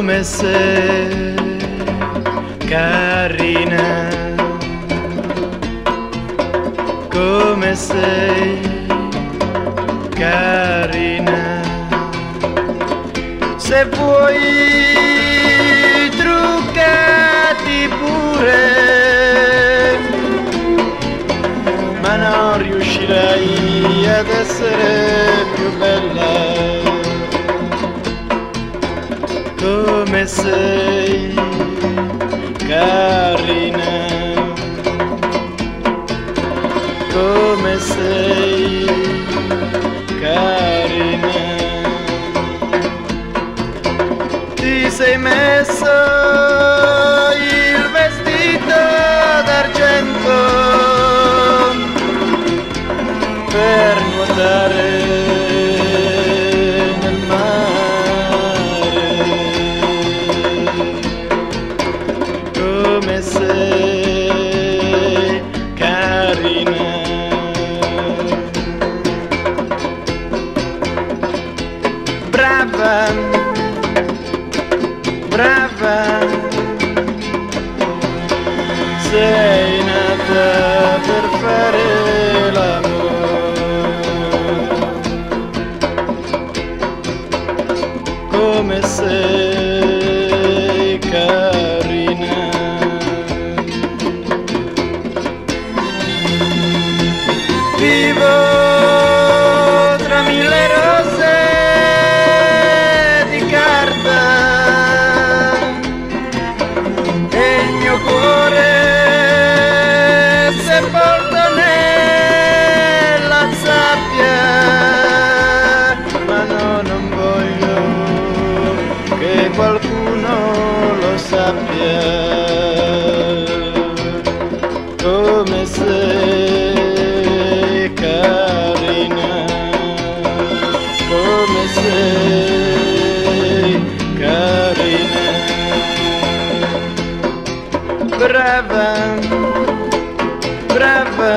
come sei carina, come sei carina. Se vuoi truccati pure, ma non riuscirai ad essere più bella. Come sei carina, come sei carina. Ti sei messo il vestito d'argento per nuotare nel mare. Come sei carina. Brava, brava, sei nata per fare l'amore. Come sei carina. Vivo tra mille rose di carta e il mio cuore sepolto nella sabbia, ma no, non voglio che qualcuno lo sappia. Come sei carina, come sei carina. Brava, brava,